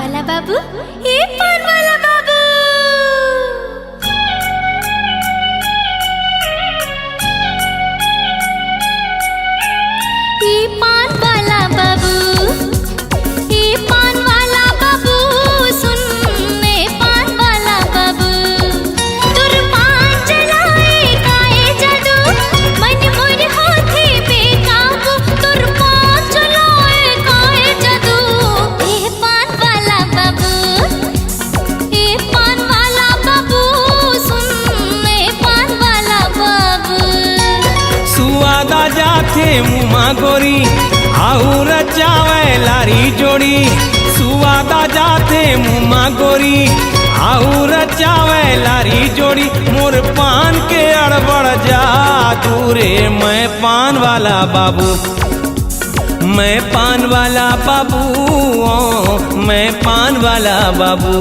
वाला बाबू, ए पान वाला बाबू। ए पान वाला बाबू, ए पान वाला बाबू, सुन ए पान वाला बाबू। तुर पान चलाए काए जादू, मन मोर होथे बेकाबू। तुर पान चलाए काए जादू, ए पान वाला बाबू, ए पान वाला बाबू, सुन ए पान वाला बाबू। सुवादा जाथे मुमा गोरी आऊ रचावे लारी जोड़ी। सुवादा जाथे मुमा गोरी आऊ रचावे लारी जोड़ी। मोर पान के अड़बड़ जा दूरे मैं पान वाला बाबू, मैं पान वाला बाबू, ओ मैं पान वाला बाबू।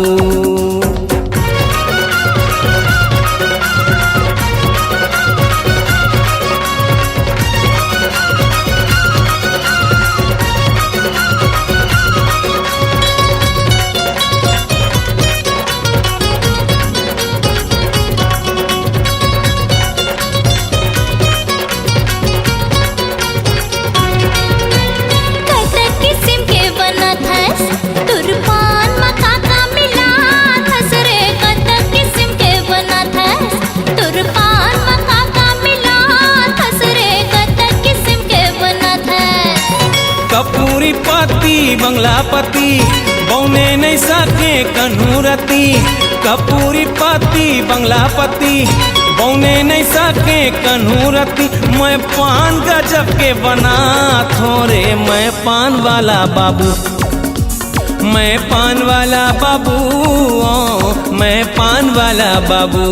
कपूरी पति बंगला पति बौने नहीं सके कन्हूरती। कपूरी पति बंगला पति बौने नहीं सके कन्हूरती। मैं पान गजब के बना थोरे मैं पान वाला बाबू, मैं पान वाला बाबू, ओ मैं पान वाला बाबू।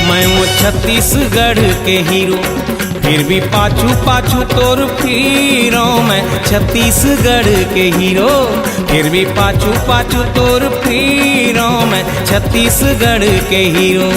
मैं वो छत्तीसगढ़ के हीरो फिर भी पाछू पाछू तोर फिरो। मैं छत्तीसगढ़ के हीरो फिर भी पाछू पाछू तोर फिरो। मैं छत्तीसगढ़ के हीरो।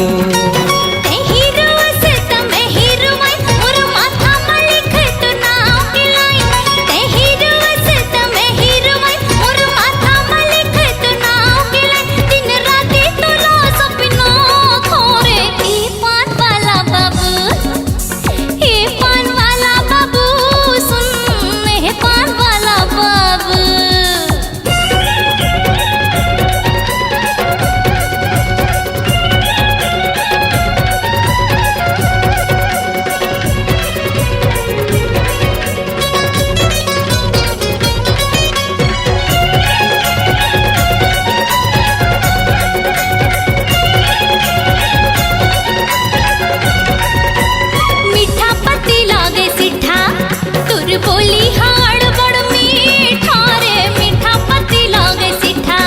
बोली हाड़ बड़ मीठा रे, मीठा पति लागे सिठा।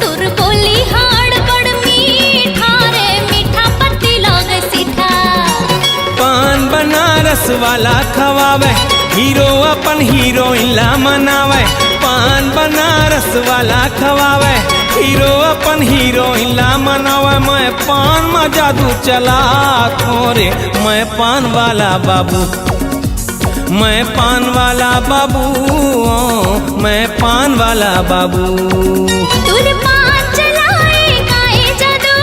तुर बोली हाड़ बड़ मीठा रे, मीठा पति लागे सिठा। पान बनारस वाला खवावे हीरो अपन हीरोइन ला मनावे। पान बनारस वाला खवावे हीरो अपन हीरोइन ला मनावे। मैं पान में जादू चला थोरे मैं पान वाला बाबू, मैं पान वाला बाबू, ओ मैं पान वाला बाबू। तुर पान चलाए काए जादू,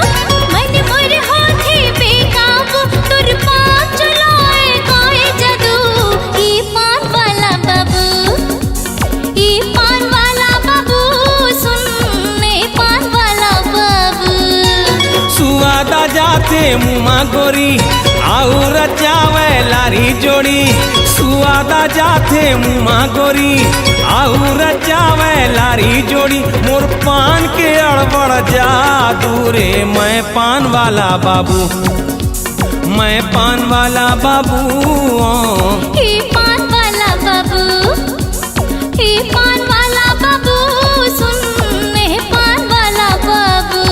मन मोर होथे बेकाबू। तुर पान चलाए काए जादू, ए पान वाला बाबू, ए पान वाला बाबू, सुन ए पान वाला बाबू। सुवादा जाथे मुमा गोरी आऊ रचावे लारी जोड़ी। सुवादा जाथे मुमा गोरी आऊ रचावे लारी जोड़ी। मोर पान के अड़बड़ जा दूरे मैं पान वाला बाबू, मैं पान वाला बाबू, हे पान वाला बाबू ए पान वाला बाबू सुन ए पान वाला बाबू।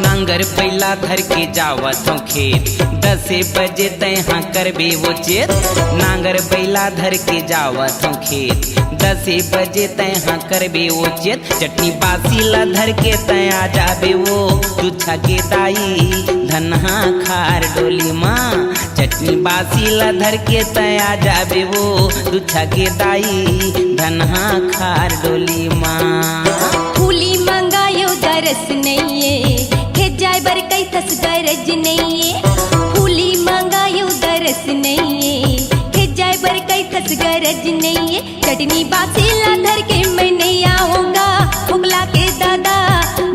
नांगर बैला धर के जावत हूँ खेत 10 बजे तहाँ करबे वो चेत। नांगर बैला धर के जावत हूँ खेत 10 बजे तहाँ करबे वो चेत। चटनी बासी ला धर के तया जाबे वो तुच्छा के दाई धनहा खार डोली माँ। चटनी बासी ला धर के तया जाबे वो तुच्छा के दाई धनहा खार डोली माँ। फूली मंगायो दरस नहीं जाय बर कई थस गरज नहीं फूली मंगायो दरस नहीं जाय बर कई थस गरज नहीं। चटनी बासीला धर के मैं नहीं आऊंगा उगला के दादा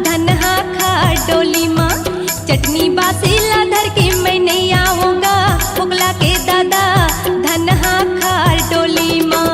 धनहा खा डोली माँ। चटनी बासीला धर के मैं नहीं आऊंगा उगला के दादा धनहा खा डोली माँ।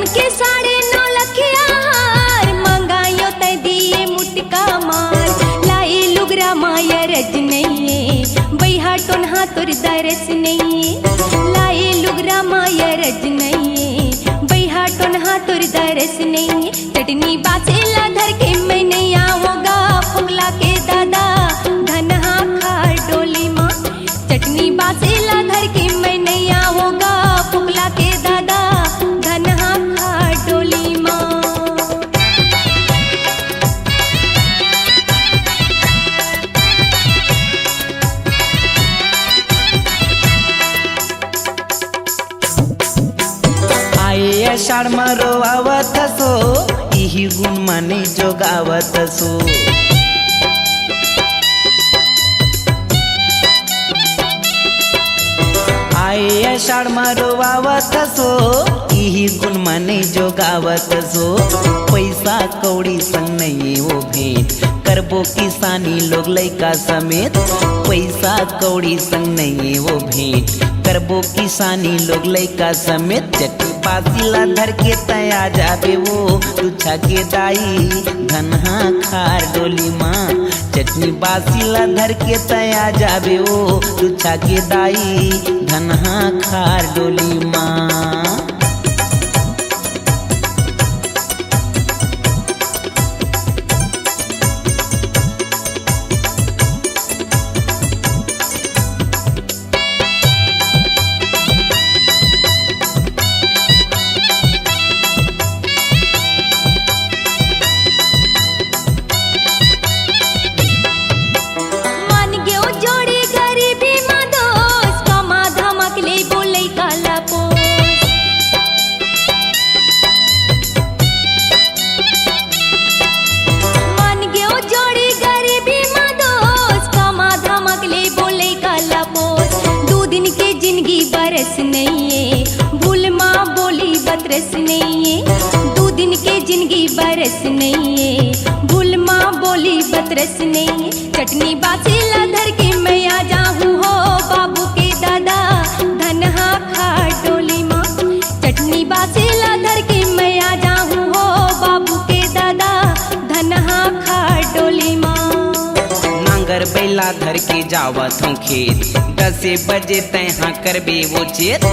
के 9.5 लखिया हार मंगायो ते दिए मुटका मार। लाई लुगरा माया रज नहीं बैहा टोन्हा तोर दरस नहीं। लाई लुगरा माया रज नहीं बैहा टोन्हा तोर दरस नहीं। चटनी बासेला धर के मैं नहीं आऊंगा फुगला के दादा धनहा खा डोली माँ। चटनी बासेला धर के मैं नहीं आऊंगा फुगला के दादा धनहा खा डोली माँ। आए आषाढ़ मरो आवत सो इही गुण माने जोगावत सो। आए आषाढ़ मरो आवत सो इही गुण माने जोगावत सो। पैसा कौड़ी संग नहीं वो भेंट करबो किसानी लोग लइका समेत। पैसा कौड़ी संग नहीं वो भेंट करबो किसानी लोग लइका समेत। चट्टी पासीला धर के तया जाबे वो तुच्छा के दाई धनहा खार डोली माँ। चटनी बासीला धर के तया जाबे वो तुच्छा के दाई धनहा खार डोली माँ। बरस नहीं भूल माँ बोली बतरस नहीं। 2 दिन के जिंदगी बरस नहीं भूल माँ बोली बतरस नहीं। चटनी बासीला धर के मैं आ जाऊँ हो बाबू के दादा धनहा खा डोली माँ। चटनी बासीला धर के मैं आ जाऊँ हो बाबू के दादा धनहा खा डोली माँ। नांगर बैल बैला धर के जावत हूँ खेत 10 बजे तैहा करबे वो चेत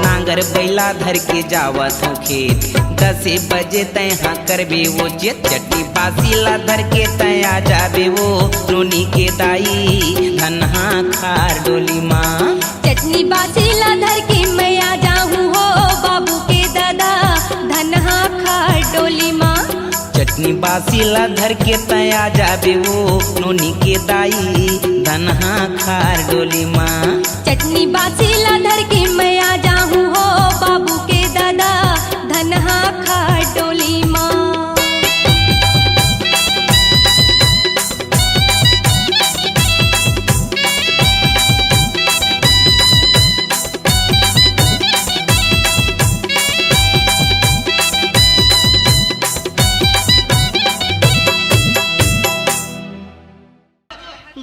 नांगर बैला धर के जावत हूँ खेत 10 बजे तैहा करबे वो चेत चट्टी बासी ला धर के तया जाबे वो नोनी के दाई धनहा खार डोली माँ चटनी बासी ला धर के मैं आ जाऊं हो बाबू के दादा धनहा खार डोली माँ चटनी बासी ला धर के तया जाबे वो नोनी के दाई धनहा खार डोली माँ चटनी बासी ला धर के मैं आ जाऊं हो बाबू के दादा धनहा खार डोली माँ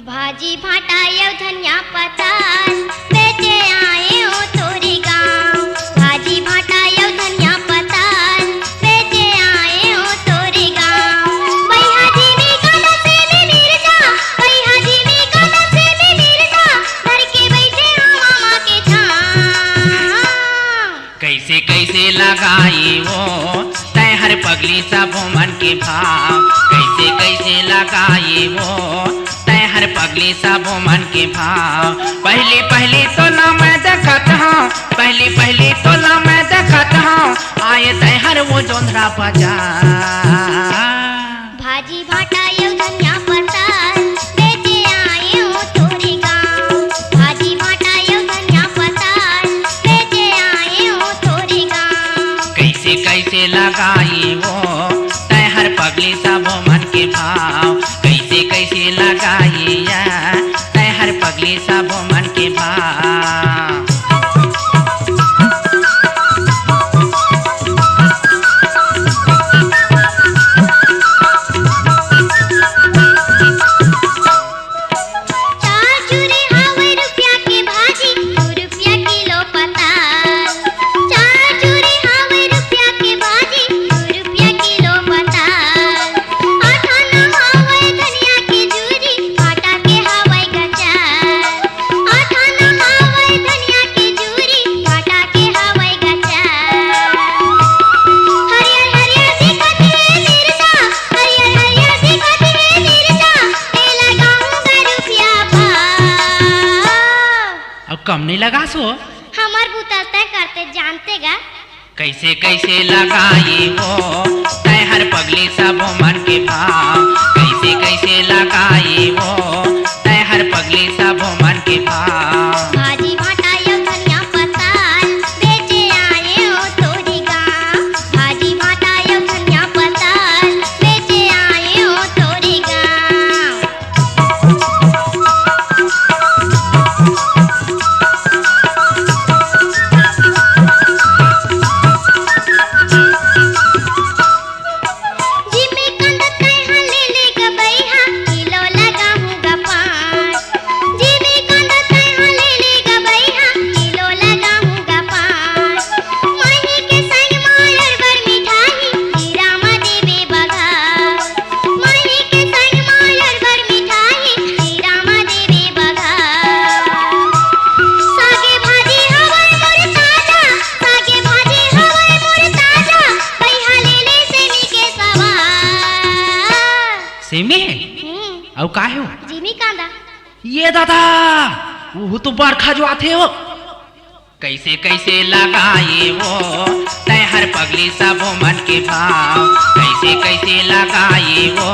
भाजी भाटा यौ धनिया पताल बेचे आए हो तोरे गाँव भाजी भाटा यौ धनिया पताल बेचे आए हो तोरे गाँव भैया जी में काला से में मिर्चा भैया जी में काला से में मिर्चा घर के बैठे हम मामा के छाँव कैसे कैसे लगाई वो तय हर पगली सब मन के भाव कैसे कैसे लगाई वो तय हर पगली सब मन के भाव पहले पहले तो ना मैं देखत हूँ पहले तो ना मैं देखत हूँ आए तय हर वो जोंधरा बाजार भाजी भाटा यौ धनिया पताल बेचे आए हो तोरे गाँव भाजी भाटा यौ धनिया पताल बेचे आए हो तोरे गाँव कैसे कैसे लगाई वो तय हर पगली सब मन के भाव कैसे कैसे लगाई तय हर पगली सब मन के भाव चार चूरे हावे रुपया के भाजी 2 रुपया किलो पताल चार चूरे हावे रुपया के भाजी 2 रुपया किलो पताल आठाना हावे धनिया के जूरी भाटा के हावे गचार आठाना हावे धनिया के जूरी भाटा के हावे गचार हरियर हरियर दिखत है मिर्चा हरियर हरियर दिखत है मिर्चा ए लगाऊंगा रुपया भाव अब कम नहीं लगा सो हमार बुता तय करते जानते गा कैसे कैसे लगाई वो तय हर पगली सब मन के भाव कैसे कैसे लगाई वो तय हर पगली सब मन के भाव भाजी भाटा यौ धनिया पताल बेचे आए हो तोरे गाँव भाजी भाटा यौ धनिया पताल बेचे आए हो तोरे गाँव जिमे कंद तैहा ले ले गबैहा किलो लगाऊंगा 5 जिमे कंद तैहा ले ले गबैहा किलो लगाऊंगा 5 माही के संग मायर बर मिठाई हीरा मा देबे बघा माही के संग मायर बर मिठाई हीरा मा देबे बघा सागे भाजी हवै मोर ताजा सागे भाजी हवै मोर ताजा भैया ले ले सेमी के सवा सेमी अब का हो जिमी कांदा ये दादा वो तो बरखा जो आते हो कैसे कैसे लगाई वो तय हर पगली सब मन के भाव कैसे कैसे लगाई वो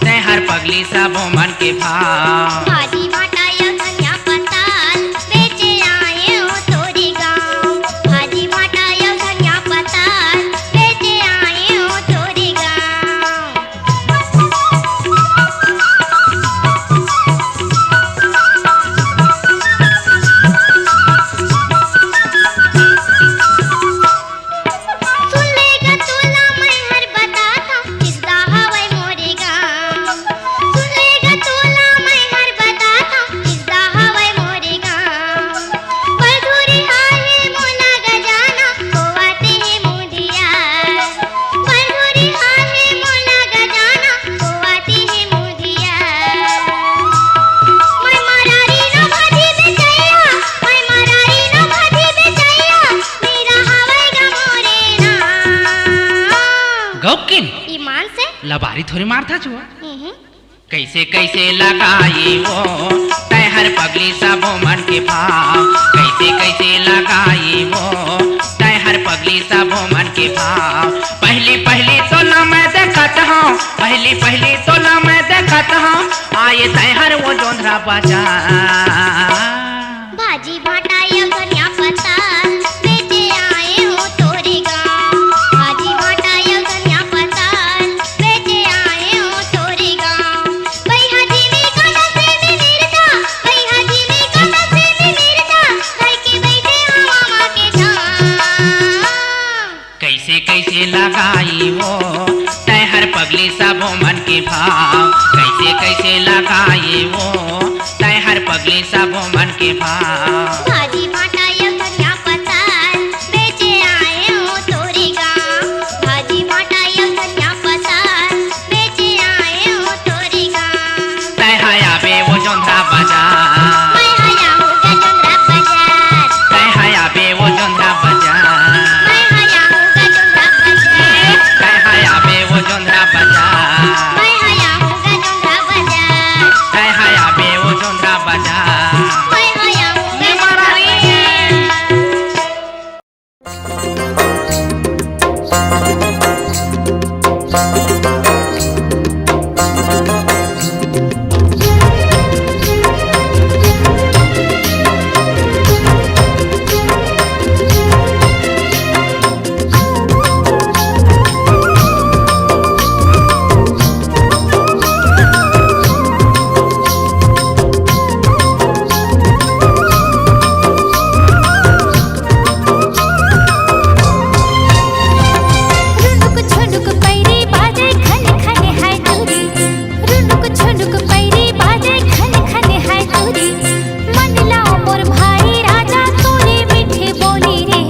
तय हर पगली सब मन के भाव भाजी भाटा यौ धनिया पताल बेचे आए हो तोरे गाँव भाजी भाटा यौ धनिया पताल बेचे आए हो तोरे गाँव सुन लेगा तोला मैं हर बताता किसदा हवै मोरे गाँव सुन लेगा तोला मैं हर बताता लबारी थोड़ी मारता छुआ कैसे कैसे लगाई वो तैहर पगली सब मन के भाव कैसे कैसे लगाई वो तैहर पगली सब मन के भाव पहली पहली तो ना मैं देखत हूँ पहली पहली तो ना मैं देखत हूँ आए तैहर वो जोंधरा बाजा भाजी भाटा या धनिया पत्ता बेचे आए हो तोरे गाँव भाजी भाटा या धनिया पत्ता बेचे आए हो तोरे गाँव भैया जी में काटा से में मिर्चा भैया जी में काटा से में मिर्चा घर के बैठे हो मामा के छाँव कैसे कैसे लगाई वो तैहर पगली सब मन के भाव कैसे कैसे लगाई वो तैहर पगली सब मन के भाव भाजी भाटा या धनिया पत्ता बेचे आए हो तोरे गाँव भाजी भाटा या धनिया पत्ता बेचे आए हो तोरे गाँव तैहया बे वो जोंधरा बाजार मैं हया होगा जोंधरा बाजार तैहया बे वो जोंधरा बाजार मैं हया होगा जोंधरा बाजार तैहया बे वो जोंधरा बाजार मैं हया होगा जोंधरा बाजार तैहया बे वो जोंधरा बाजार मैं हया होगा जोंधरा बाजार रुनुक झुनुक पैरी बाजे खन खन है दूरी रुनुक झुनुक पैरी बाजे खन खन है दूरी मन लाओ मोर भाई राजा तोरे मीठे बोली रे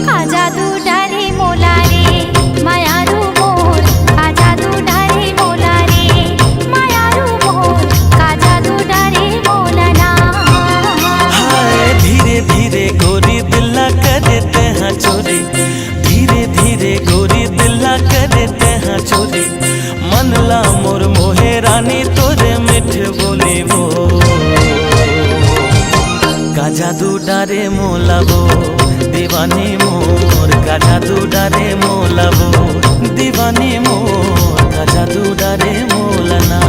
का जादू डारे मोला रे मायारू मोर का जादू डारे मोला रे मायारू मोर का जादू डारे मोला ना हाय धीरे धीरे गोरी दिल्ला कर देते हैं चोरी धीरे धीरे गोरी दिल्ला कर देते हैं चोरी मन ला मोर मोहे रानी तोरे मिठ बोले वो का जादू डारे मोला वो दीवानी मोर का जादू डारे मोला वो दीवानी मोर का जादू डारे मोला ना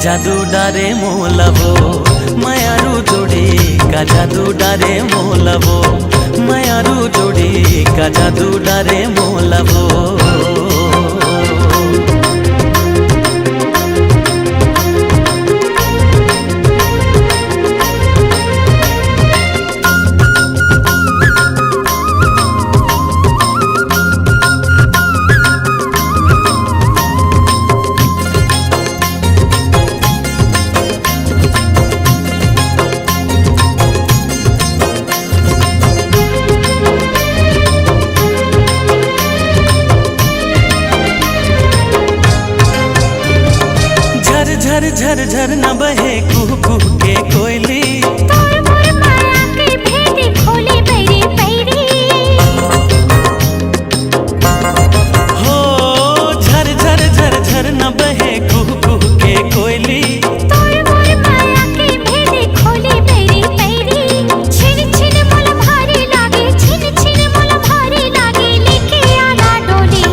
जादू डारे मोलवो मायारू जोड़ी का जादू डारे मोलवो मायारू जोड़ी का जादू डारे मोलवो झर झर झर न बहे कुह कुह के कोयली तोर मोर माया के भेदी खोली बैरी बैरी हो झर झर झर झर न बहे कुह कुह के कोयली तोर मोर माया के भेदी खोली बैरी बैरी छिन छिन मोल भारी लागे छिन छिन मोल भारी लागे लेके आना डोली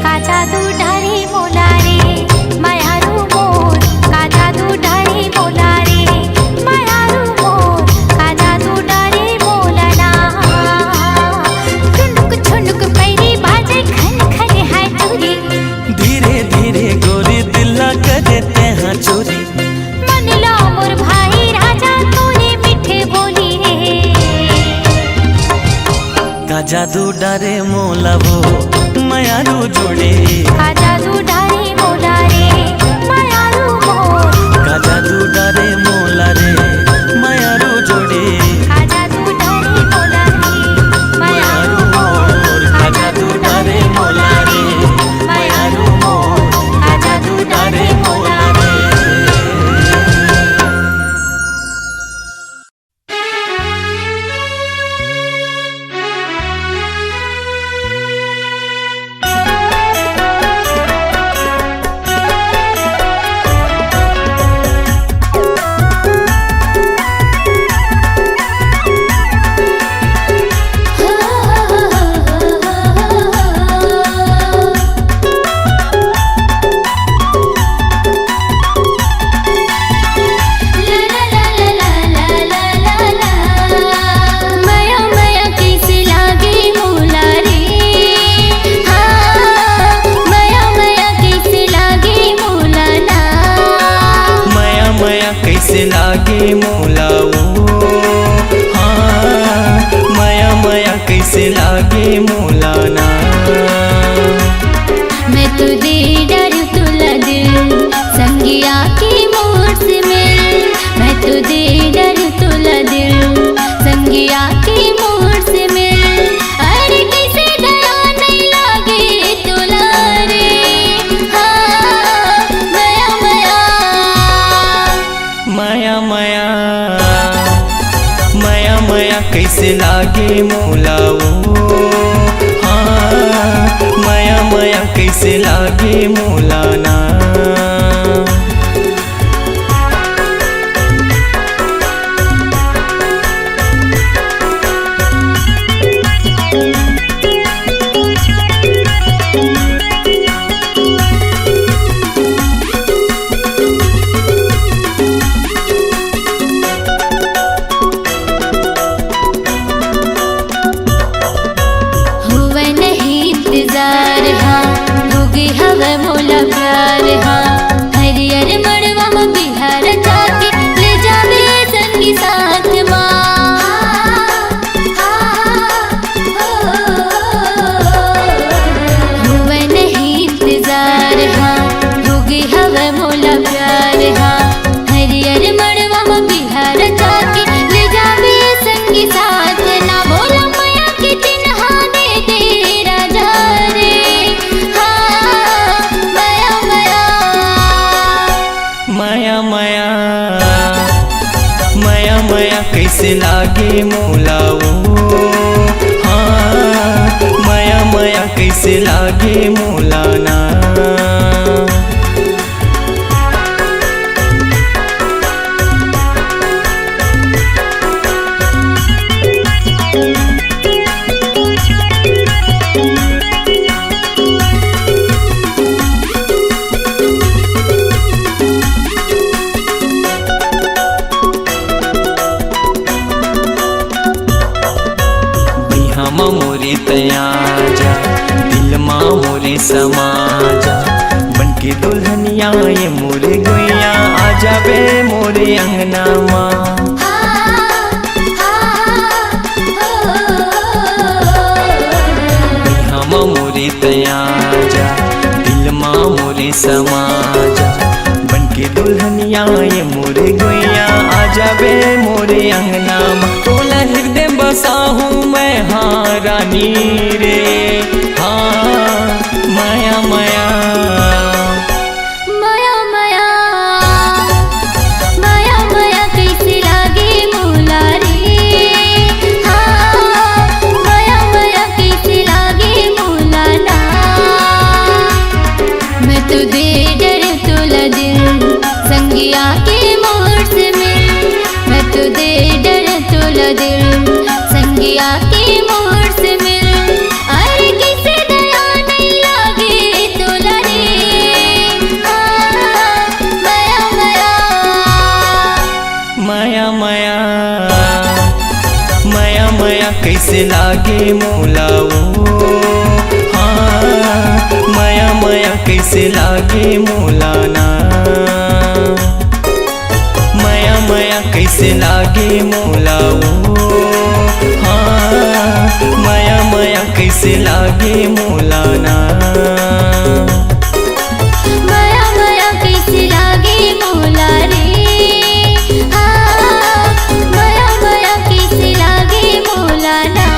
का जादू डारे मोला रे मायारू मोर का जादू डारे मोला रे मायारू मोर का जादू डारे मोला ना ठुनुक ठुनुक पैरी बाजे खन खन है चोरी धीरे धीरे गोरी दिल्ला कर देते हैं चोरी मन लो मोर भाई राजा तूने मीठे बोली रे का जादू डारे मोलवो मायारू जोड़ी का जादू डारे मोला रे मायारू मोर का जादू डारे मोला रे मायारू जोड़ी का जादू डारे मोला रे मायारू मोर का जादू डारे मोला रे मायारू मोर का जादू डारे मोला रे माया माया कैसे लागे मोला रे हाँ माया माया कैसे लागे मोला ना माया माया कैसे लागे मोला ओ हाँ माया माया कैसे लागे मोला ना मैं तो दे डरू तुला दिल संगिया की मोर से मिल मैं तो दे डरू तुला दिल संगिया की मोर से मिल अरे कैसे दया नहीं लागे तुला रे हाँ माया माया माया माया माया माया कैसे लागे मोला ओ हाँ माया माया कैसे लागे मोला ना हुआ नहीं इंतजार हाँ होगी हवा मोला प्यार हाँ हरियर मड़वा में बिहार जाके ले जावे संगी साथ माँ मोरे तयाजा दिल माँ मोरे समाजा बनके दुल्हनिया ये मोरे गोइया आजा बे मोरे अंगना माँ। मोरे तयाजा दिल माँ मोरे समाजा बनके दुल्हनिया ये मोरे गोइया आजा बे मोरे अंगना माँ। तोला हृदय बसा हूँ मैं हाँ रानी रे हाँ माया माया माया माया माया माया कैसे लागे मोला रे हाँ माया माया कैसे लागे मोला ना। मैं तो दे डर तोला दिल संगिया के मोर से मिल। मैं तो दे डर तोला दिल संगिया के मोर से मिल। अरे कैसे दया नहीं लागे तोला रे माया माया माया माया माया माया कैसे लागे मोला ओ हाँ माया माया कैसे लागे मोला ना। माया माया कैसे लागे मोला ओ हाँ माया माया कैसे लागे मोला ना। माया माया कैसे लागे मोला रे हाँ माया माया कैसे लागे मोला ना।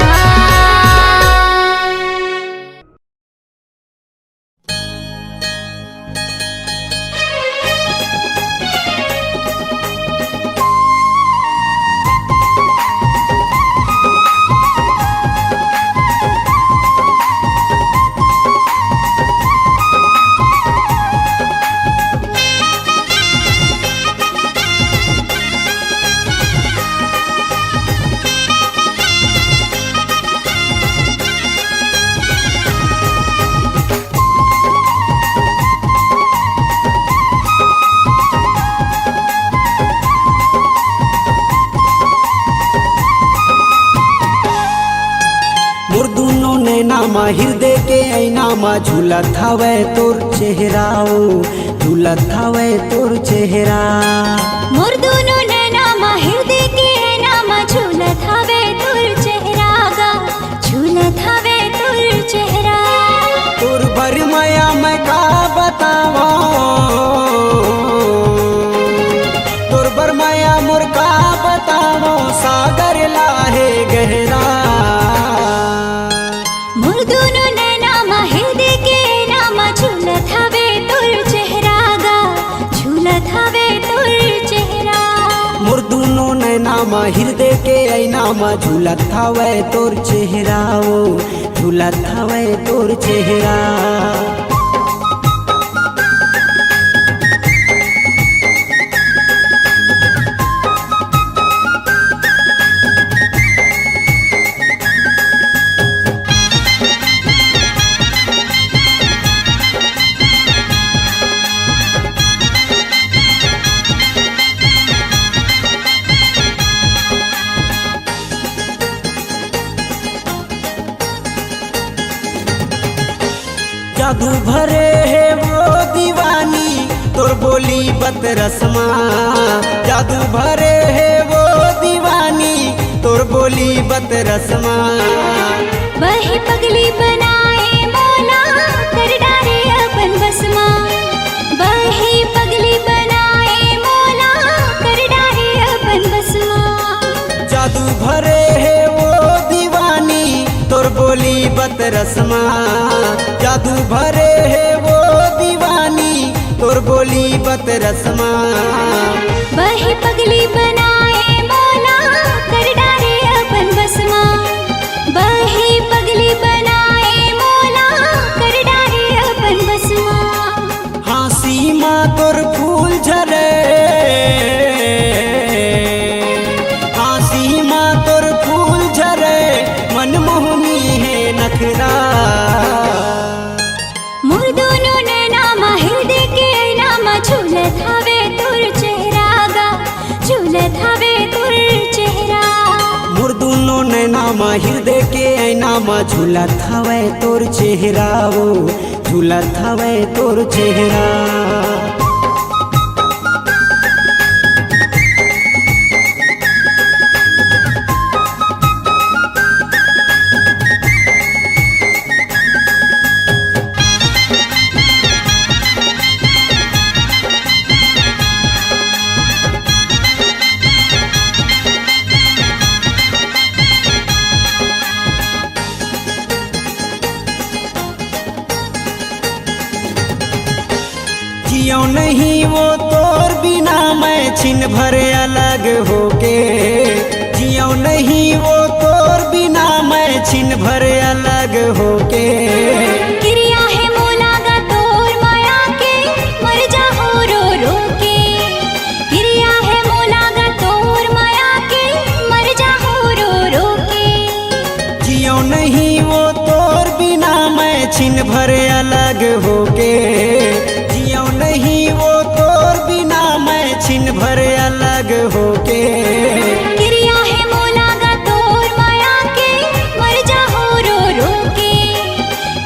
मोर दुनो नैना मा हृदय के ऐना मा झूलत हवे तोर चेहराओ झूलत हवे तोर चेहरा। मोर दोनों नैना मा हृदय के ऐना मा झूलत हवे तोर चेहरा गा झूलत हवे तोर चेहरा। तोर भर माया मैं का बतावा तोर भर माया मोर का बतावा सागर लाहे गहरा। मोर दोनों नैना मा हृदय के ऐना मा झूलत हवे तोर चेहरा गा झूलत हवे तोर चेहरा। मोर दुनो नैना मा हृदय के ऐना मा झूलत हवे तोर चेहराओ झूलत हवे तोर चेहरा। जादू भरे है वो दीवानी तोर बोली बत रस्मा। जादू भरे है वो दीवानी तोर बोली बत रस्मा। वही पगली बनाए मौला कर डारे अपन बसमा। वही पगली बनाए मौला कर डारे अपन बसमा। जादू भरे है वो दीवानी तोर बोली बत रस्मा। जादू भरे है वो दीवानी तोर बोली बत रस्मा। वही पगली बनाए मौला कर डारे अपन बसमा। वही पगली बनाए मौला कर डारे अपन बसमा। हाँ सीमा तोर फूल झरे हाँ सीमा तोर फूल झरे मनमोहनी है नखरा। मोर दोनों नैना मा हृदय के ऐना मा झूलत हवे तोर चेहरा गा झूलत हवे तोर चेहरा। मोर दुनो नैना मा हृदय के ऐना नाम झूलत हवे तोर चेहरा वो झूलत हवे तोर चेहरा। जियो नहीं वो तोर बिना मैं छिन भर अलग होके, जियो नहीं वो तोर बिना मैं छिन भर अलग होके। क्रिया है मोलागा तोर माया के मर जाओ रो रो के, क्रिया है मोलागा तोर माया के मर जाओ रो रो के। जियो नहीं वो तोर बिना मैं छिन भर अलग होके, जियो नहीं वो तोर बिना मैं छिन भर अलग होके। क्रिया है मोलागा तोर माया के मर जाओ रो रो के,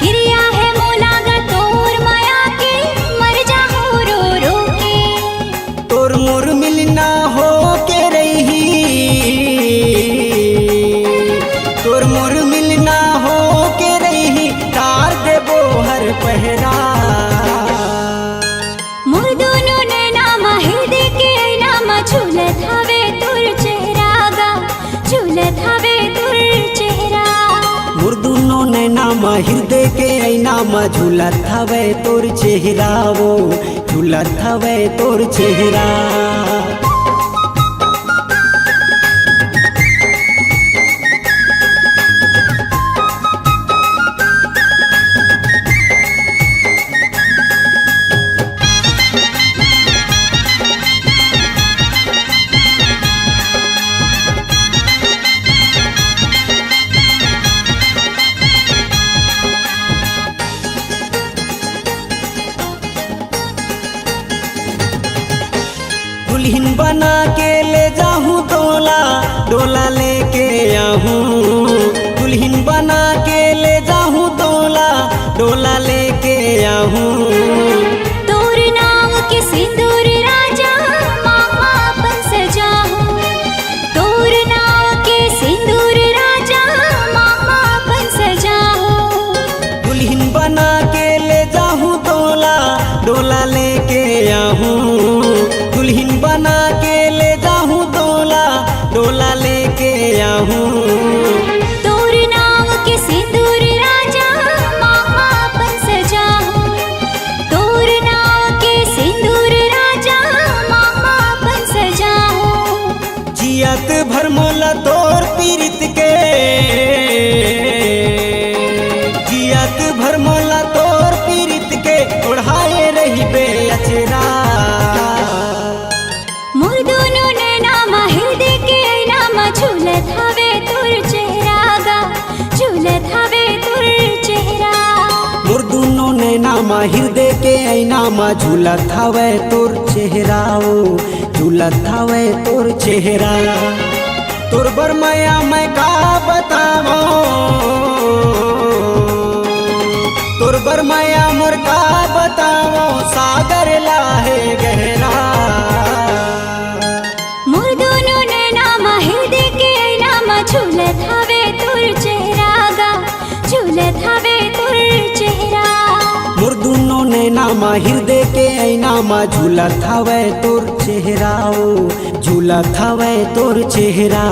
क्रिया है मोलागा तोर माया के मर जाओ रो रो के। तोर मोर मिलना हो के रही, तोर मोर मिलना हो के रही तार देबो हर पहरा। मोर दोनों नैना हृदय के नाम झूलत हवे तोर चेहरा गा, झूलत हवे तोर चेहरा। मोर दुनो नैना हृदय के नाम झूलत हवे तोर चेहरा वो झूलत हवे तोर चेहरा। दुल्हन बना के ले जाऊं डोला, डोला लेके आऊं। दुल्हन बना के ले जाऊं डोला, डोला लेके आऊं। तोर नाम के सिंदूर राजा मामा अपन सजाऊं, तोर नाम के सिंदूर राजा मामा अपन सजाऊं। दुल्हन बना के ले जाऊं डोला, डोला लेके आऊं। दुल्हन बना के ले जाऊं डोला, डोला लेके आऊं। तोर नाम के सिंदूर राजा मामा अपन सजाऊं, तोर नाम के सिंदूर राजा मामा अपन सजाऊं। जियत भर मोला तोर पीरित के, जियत भर मोला तोर पीरित के ओढ़ाए रही बे अचरा। मोर दोनों नैना हृदय के नाम झूलत हवे तोर चेहरा गा, झूलत हवे तोर चेहरा। मोर दुनो नैना हृदय के नाम झूलत हवे तोर चेहरा वो झूलत हवे तोर चेहरा। तोर बर माया मैं का बतावो, तोर बर माया मोर का बतावो सागर लाहे गहरा। मोर दोनों नैना हृदय के नाम झूलत हवे तोर चेहरा गा, झूलत हवे तोर चेहरा। मोर दुनो नैना हृदय के नाम झूलत हवे तोर चेहरा ओ झूलत हवे तोर चेहरा।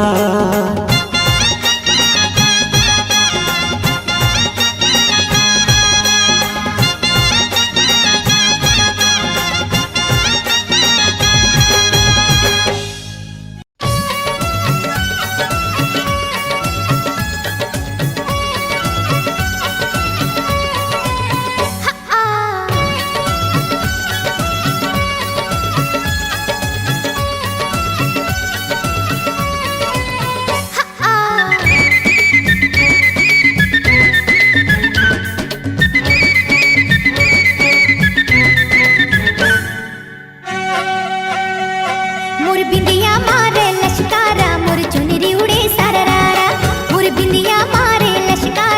मारे लश्कारा मोर चुनरी उड़े सारा रारा, मोर बिंदिया मारे लश्कारा।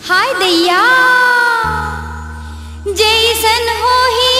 हाय दैया जैसन हो ही